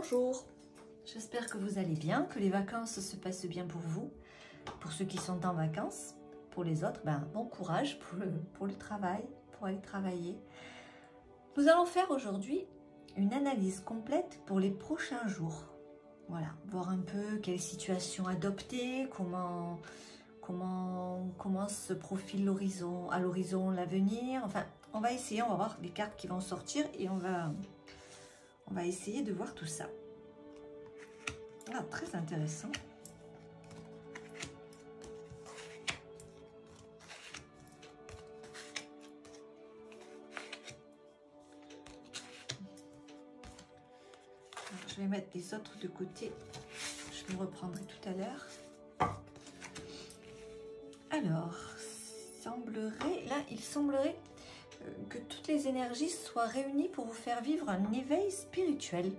Bonjour, j'espère que vous allez bien, que les vacances se passent bien pour vous, pour ceux qui sont en vacances, pour les autres, bon courage pour le travail, pour aller travailler. Nous allons faire aujourd'hui une analyse complète pour les prochains jours. Voilà, voir un peu quelle situation adopter, comment se profile l'horizon, à l'horizon l'avenir. Enfin, on va essayer, on va voir les cartes qui vont sortir et on va essayer de voir tout ça. Ah, très intéressant. Alors, je vais mettre les autres de côté. Je les reprendrai tout à l'heure. Alors, il semblerait que toutes les énergies soient réunies pour vous faire vivre un éveil spirituel.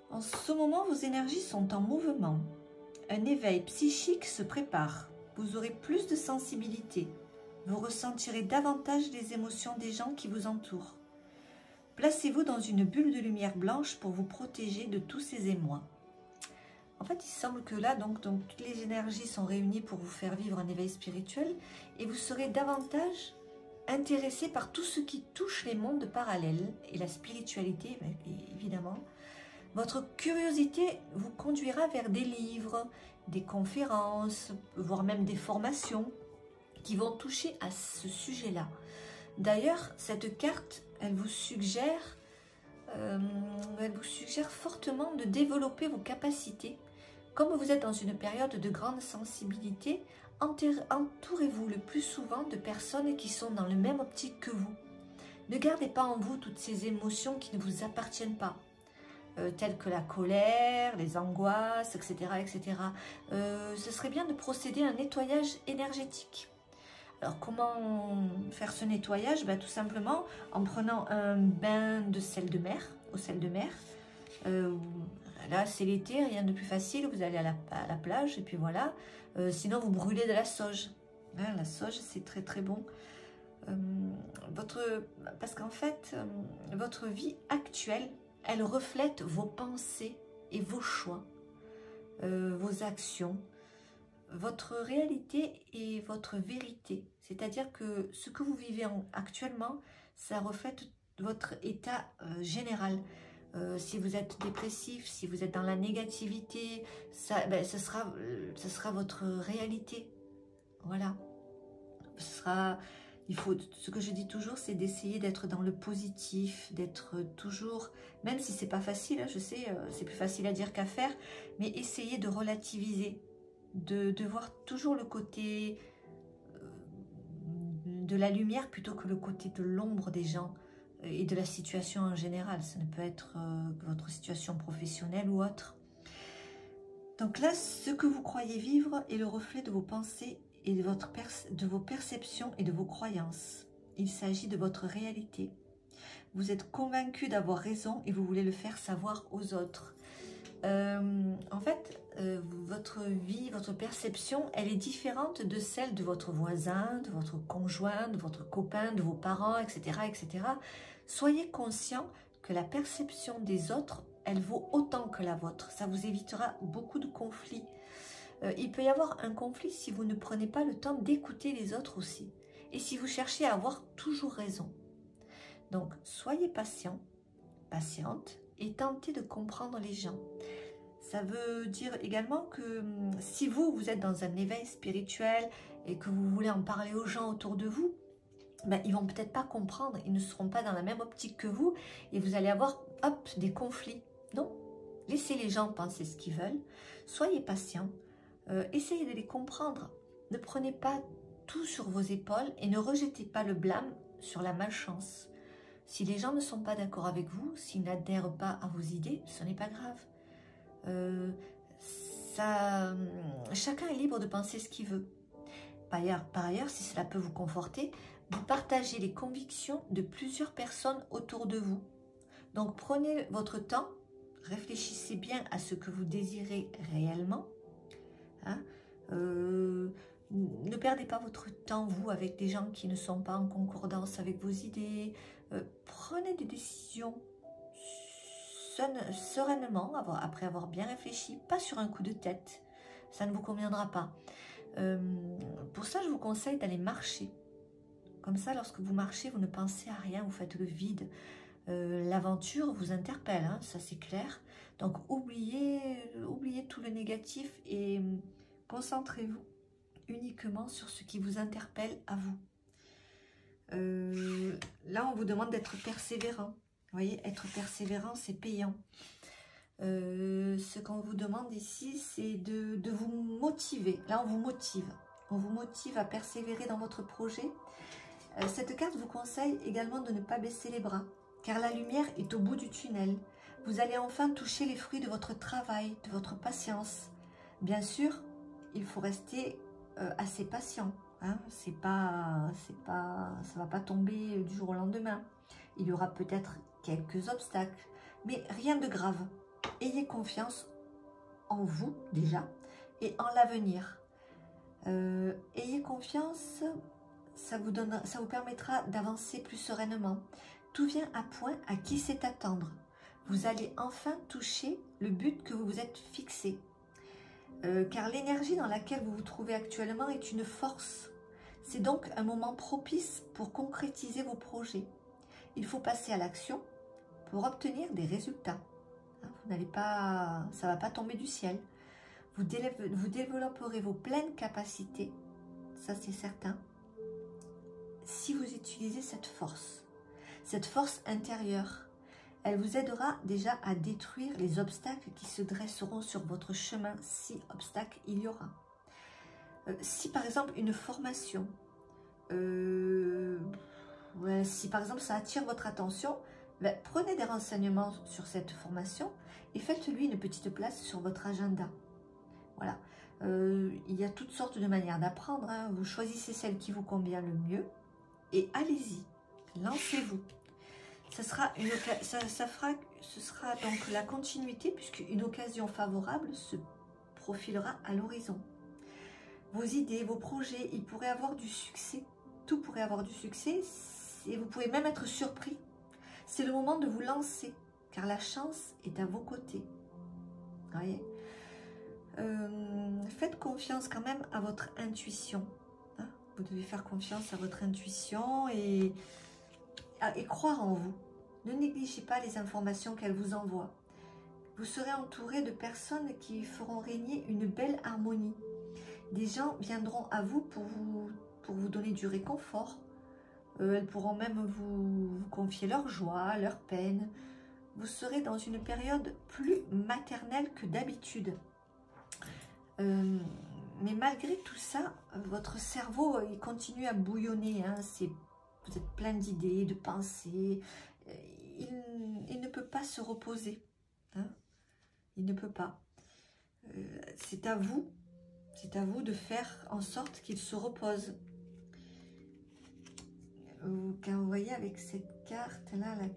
En ce moment, vos énergies sont en mouvement. Un éveil psychique se prépare. Vous aurez plus de sensibilité. Vous ressentirez davantage les émotions des gens qui vous entourent. Placez-vous dans une bulle de lumière blanche pour vous protéger de tous ces émois. En fait, il semble que là, donc toutes les énergies sont réunies pour vous faire vivre un éveil spirituel et vous serez davantage intéressé par tout ce qui touche les mondes parallèles et la spiritualité, évidemment. Votre curiosité vous conduira vers des livres, des conférences, voire même des formations qui vont toucher à ce sujet-là. D'ailleurs, cette carte, elle vous suggère fortement de développer vos capacités. Comme vous êtes dans une période de grande sensibilité, entourez-vous le plus souvent de personnes qui sont dans le même optique que vous. Ne gardez pas en vous toutes ces émotions qui ne vous appartiennent pas. Telles que la colère, les angoisses, etc. etc. Ce serait bien de procéder à un nettoyage énergétique. Alors, comment faire ce nettoyage? Tout simplement en prenant un bain de sel de mer, au sel de mer. Là, c'est l'été, rien de plus facile. Vous allez à la plage et puis voilà. Sinon, vous brûlez de la sauge. La sauge, c'est très très bon. Parce qu'en fait, votre vie actuelle, elle reflète vos pensées et vos choix, vos actions, votre réalité et votre vérité. C'est-à-dire que ce que vous vivez actuellement, ça reflète votre état général. Si vous êtes dépressif, si vous êtes dans la négativité, ce sera votre réalité. Voilà. Ce que je dis toujours, c'est d'essayer d'être dans le positif, d'être toujours, même si c'est pas facile, hein, je sais, c'est plus facile à dire qu'à faire, mais essayez de relativiser, de voir toujours le côté de la lumière plutôt que le côté de l'ombre des gens et de la situation en général. Ça ne peut être votre situation professionnelle ou autre. Donc là, ce que vous croyez vivre est le reflet de vos pensées et de vos perceptions et de vos croyances. Il s'agit de votre réalité. Vous êtes convaincu d'avoir raison et vous voulez le faire savoir aux autres. En fait, votre vie, votre perception, elle est différente de celle de votre voisin, de votre conjoint, de votre copain, de vos parents, etc., etc. Soyez conscient que la perception des autres, elle vaut autant que la vôtre. Ça vous évitera beaucoup de conflits. Il peut y avoir un conflit si vous ne prenez pas le temps d'écouter les autres aussi. Et si vous cherchez à avoir toujours raison. Donc, soyez patient, patiente et tentez de comprendre les gens. Ça veut dire également que si vous êtes dans un éveil spirituel et que vous voulez en parler aux gens autour de vous, ils vont peut-être pas comprendre, ils ne seront pas dans la même optique que vous et vous allez avoir des conflits. Non, laissez les gens penser ce qu'ils veulent, soyez patient. Essayez de les comprendre. Ne prenez pas tout sur vos épaules et ne rejetez pas le blâme sur la malchance. Si les gens ne sont pas d'accord avec vous, s'ils n'adhèrent pas à vos idées, ce n'est pas grave. Chacun est libre de penser ce qu'il veut. Par ailleurs, si cela peut vous conforter, vous partagez les convictions de plusieurs personnes autour de vous. Donc prenez votre temps, réfléchissez bien à ce que vous désirez réellement. Ne perdez pas votre temps, vous, avec des gens qui ne sont pas en concordance avec vos idées. Prenez des décisions sereinement, après avoir bien réfléchi, pas sur un coup de tête. Ça ne vous conviendra pas. Pour ça, je vous conseille d'aller marcher. Comme ça, lorsque vous marchez, vous ne pensez à rien, vous faites le vide. L'aventure vous interpelle, hein, ça c'est clair. Donc oubliez tout le négatif et concentrez-vous uniquement sur ce qui vous interpelle à vous. Là, on vous demande d'être persévérant. Vous voyez, être persévérant, c'est payant. Ce qu'on vous demande ici, c'est de vous motiver. Là, on vous motive. On vous motive à persévérer dans votre projet. Cette carte vous conseille également de ne pas baisser les bras, car la lumière est au bout du tunnel. Vous allez enfin toucher les fruits de votre travail, de votre patience. Bien sûr, il faut rester assez patient. Hein. Ça va pas tomber du jour au lendemain. Il y aura peut-être quelques obstacles, mais rien de grave. Ayez confiance en vous déjà et en l'avenir. Ayez confiance, ça vous permettra d'avancer plus sereinement. Tout vient à point à qui sait attendre. Vous allez enfin toucher le but que vous vous êtes fixé. Car l'énergie dans laquelle vous vous trouvez actuellement est une force. C'est donc un moment propice pour concrétiser vos projets. Il faut passer à l'action pour obtenir des résultats. Ça ne va pas tomber du ciel. Vous développerez vos pleines capacités, ça c'est certain, si vous utilisez cette force intérieure. Elle vous aidera déjà à détruire les obstacles qui se dresseront sur votre chemin, si obstacle il y aura. Si par exemple une formation, si par exemple ça attire votre attention, prenez des renseignements sur cette formation et faites-lui une petite place sur votre agenda. Voilà. Il y a toutes sortes de manières d'apprendre. Hein. Vous choisissez celle qui vous convient le mieux et allez-y, lancez-vous. Ce sera donc la continuité puisqu'une occasion favorable se profilera à l'horizon. Vos idées, vos projets, ils pourraient avoir du succès. Tout pourrait avoir du succès et vous pouvez même être surpris. C'est le moment de vous lancer car la chance est à vos côtés. Vous voyez ? Faites confiance quand même à votre intuition. Hein, vous devez faire confiance à votre intuition et croire en vous. Ne négligez pas les informations qu'elle vous envoie. Vous serez entouré de personnes qui feront régner une belle harmonie. Des gens viendront à vous pour vous donner du réconfort. Elles pourront même vous confier leur joie, leur peine. Vous serez dans une période plus maternelle que d'habitude. Mais malgré tout ça, votre cerveau il continue à bouillonner. Hein. Vous êtes plein d'idées, de pensées. Il ne peut pas se reposer. Hein. Il ne peut pas. C'est à vous de faire en sorte qu'il se repose. Quand vous voyez avec cette carte-là, ouais.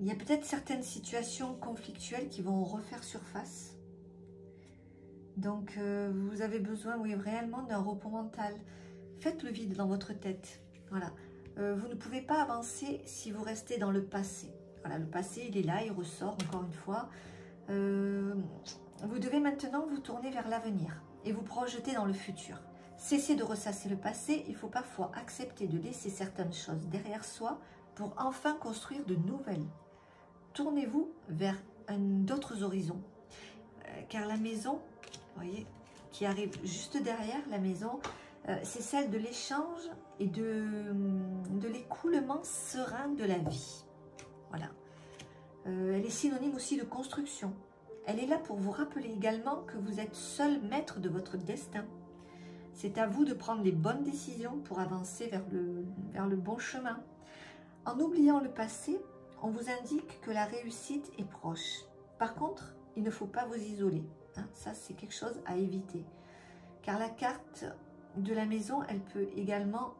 Il y a peut-être certaines situations conflictuelles qui vont refaire surface. Donc, vous avez besoin, oui, réellement d'un repos mental. Faites le vide dans votre tête. Voilà. Vous ne pouvez pas avancer si vous restez dans le passé. Voilà, le passé, il est là, il ressort encore une fois. Vous devez maintenant vous tourner vers l'avenir et vous projeter dans le futur. Cessez de ressasser le passé. Il faut parfois accepter de laisser certaines choses derrière soi pour enfin construire de nouvelles. Tournez-vous vers d'autres horizons. Car la maison, vous voyez, qui arrive juste derrière la maison, c'est celle de l'échange et de l'écoulement serein de la vie. Voilà. Elle est synonyme aussi de construction. Elle est là pour vous rappeler également que vous êtes seul maître de votre destin. C'est à vous de prendre les bonnes décisions pour avancer vers le bon chemin. En oubliant le passé, on vous indique que la réussite est proche. Par contre, il ne faut pas vous isoler. Hein, ça, c'est quelque chose à éviter. Car la carte de la maison, elle peut également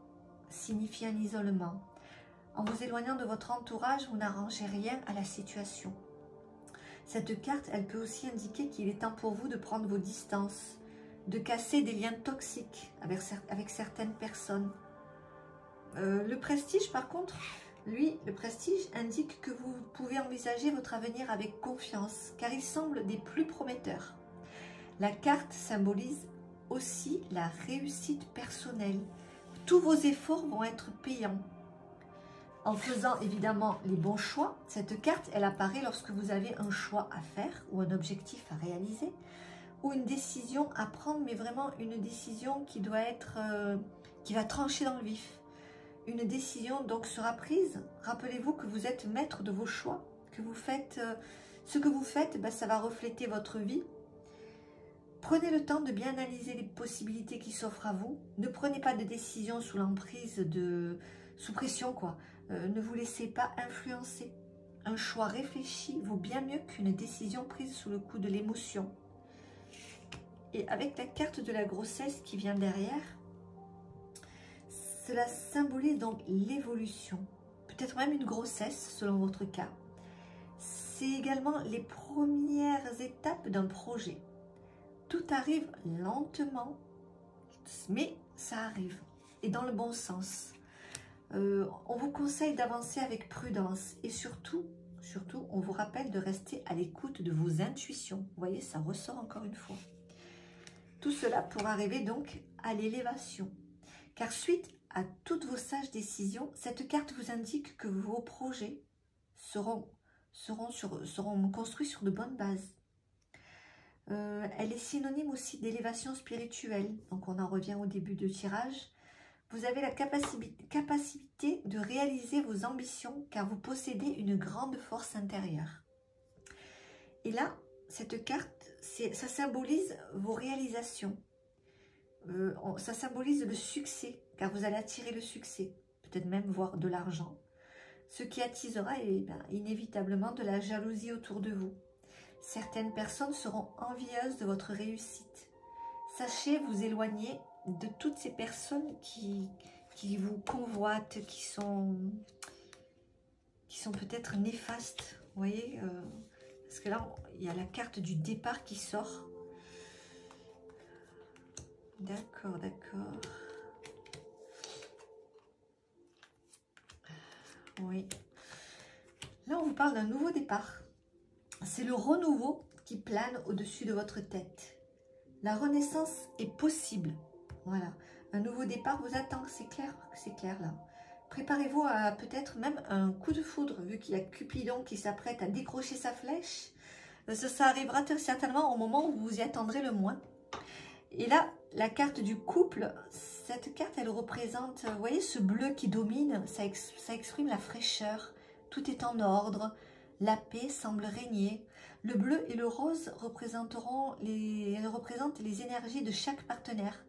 signifier un isolement. En vous éloignant de votre entourage, vous n'arrangez rien à la situation. Cette carte, elle peut aussi indiquer qu'il est temps pour vous de prendre vos distances, de casser des liens toxiques avec certaines personnes. Le prestige, par contre, lui, le prestige, indique que vous pouvez envisager votre avenir avec confiance, car il semble des plus prometteurs. La carte symbolise aussi la réussite personnelle. Tous vos efforts vont être payants. En faisant évidemment les bons choix, cette carte, elle apparaît lorsque vous avez un choix à faire ou un objectif à réaliser ou une décision à prendre, mais vraiment une décision qui doit être, qui va trancher dans le vif. Une décision donc sera prise. Rappelez-vous que vous êtes maître de vos choix, que vous faites, ce que vous faites, ben, ça va refléter votre vie. Prenez le temps de bien analyser les possibilités qui s'offrent à vous. Ne prenez pas de décision sous l'emprise sous pression, quoi. Ne vous laissez pas influencer. Un choix réfléchi vaut bien mieux qu'une décision prise sous le coup de l'émotion. Et avec la carte de la grossesse qui vient derrière, cela symbolise donc l'évolution. Peut-être même une grossesse selon votre cas. C'est également les premières étapes d'un projet. Tout arrive lentement, mais ça arrive. Et dans le bon sens. On vous conseille d'avancer avec prudence. Et surtout, on vous rappelle de rester à l'écoute de vos intuitions. Vous voyez, ça ressort encore une fois. Tout cela pour arriver donc à l'élévation. Car suite à toutes vos sages décisions, cette carte vous indique que vos projets seront construits sur de bonnes bases. Elle est synonyme aussi d'élévation spirituelle. Donc on en revient au début du tirage. Vous avez la capacité de réaliser vos ambitions car vous possédez une grande force intérieure. Et là, cette carte, ça symbolise vos réalisations. Ça symbolise le succès car vous allez attirer le succès. Peut-être même voir de l'argent. Ce qui attisera inévitablement de la jalousie autour de vous. Certaines personnes seront envieuses de votre réussite. Sachez vous éloigner de toutes ces personnes qui vous convoitent, qui sont peut-être néfastes. Vous voyez, parce que là, il y a la carte du départ qui sort. D'accord, d'accord. Oui. Là, on vous parle d'un nouveau départ. C'est le renouveau qui plane au-dessus de votre tête. La renaissance est possible. Voilà. Un nouveau départ vous attend. C'est clair là. Préparez-vous à peut-être même un coup de foudre, vu qu'il y a Cupidon qui s'apprête à décrocher sa flèche. Ça arrivera certainement au moment où vous y attendrez le moins. Et là, la carte du couple, cette carte, elle représente, vous voyez, ce bleu qui domine, ça exprime la fraîcheur. Tout est en ordre. La paix semble régner. Le bleu et le rose représentent les énergies de chaque partenaire.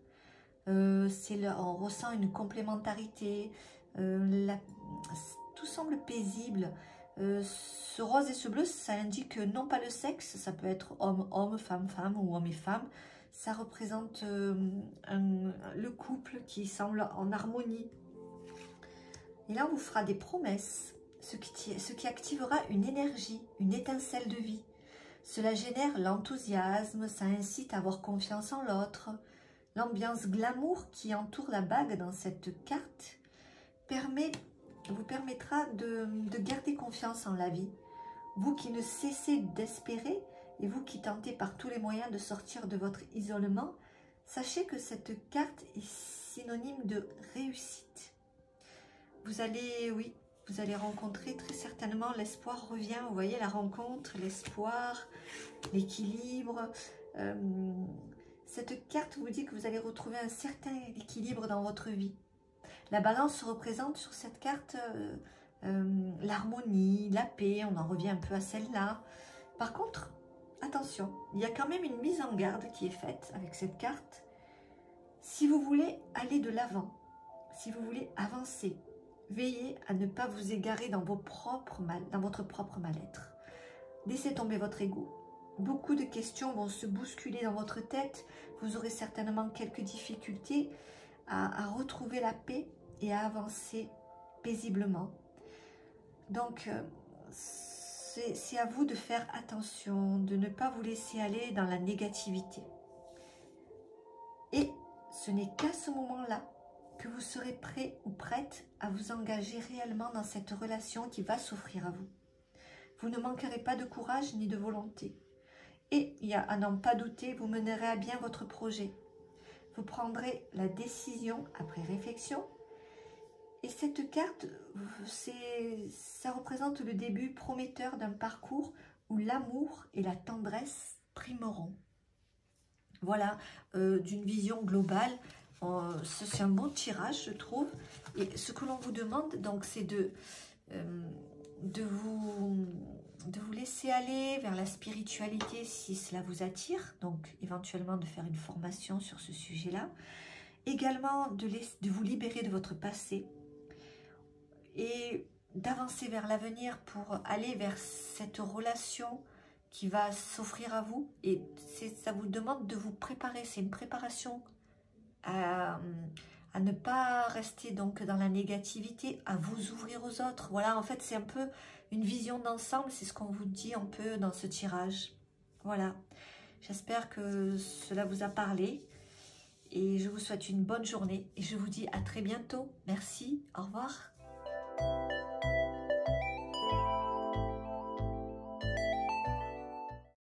On ressent une complémentarité. Tout semble paisible. Ce rose et ce bleu, ça indique non pas le sexe. Ça peut être homme-homme, femme-femme ou homme et femme. Ça représente le couple qui semble en harmonie. Et là, on vous fera des promesses. Ce qui activera une énergie, une étincelle de vie. Cela génère l'enthousiasme, ça incite à avoir confiance en l'autre. L'ambiance glamour qui entoure la bague dans cette carte vous permettra de garder confiance en la vie. Vous qui ne cessez d'espérer et vous qui tentez par tous les moyens de sortir de votre isolement, sachez que cette carte est synonyme de réussite. Vous allez rencontrer très certainement, l'espoir revient, vous voyez, la rencontre, l'espoir, l'équilibre. Cette carte vous dit que vous allez retrouver un certain équilibre dans votre vie. La balance représente sur cette carte l'harmonie, la paix, on en revient un peu à celle-là. Par contre, attention, il y a quand même une mise en garde qui est faite avec cette carte. Si vous voulez aller de l'avant, si vous voulez avancer, veillez à ne pas vous égarer dans votre propre mal-être. Laissez tomber votre ego. Beaucoup de questions vont se bousculer dans votre tête. Vous aurez certainement quelques difficultés à retrouver la paix et à avancer paisiblement. Donc, c'est à vous de faire attention, de ne pas vous laisser aller dans la négativité. Et ce n'est qu'à ce moment-là que vous serez prêt ou prête à vous engager réellement dans cette relation qui va s'offrir à vous. Vous ne manquerez pas de courage ni de volonté. Et, à n'en pas douter, vous mènerez à bien votre projet. Vous prendrez la décision après réflexion. Et cette carte, ça représente le début prometteur d'un parcours où l'amour et la tendresse primeront. Voilà, d'une vision globale, c'est un bon tirage, je trouve. Et ce que l'on vous demande, donc, c'est de vous laisser aller vers la spiritualité si cela vous attire, donc éventuellement de faire une formation sur ce sujet-là. Également de vous libérer de votre passé et d'avancer vers l'avenir pour aller vers cette relation qui va s'offrir à vous. Et ça vous demande de vous préparer, c'est une préparation à ne pas rester donc dans la négativité, à vous ouvrir aux autres. Voilà, en fait, c'est un peu une vision d'ensemble, c'est ce qu'on vous dit un peu dans ce tirage. Voilà, j'espère que cela vous a parlé et je vous souhaite une bonne journée et je vous dis à très bientôt. Merci, au revoir.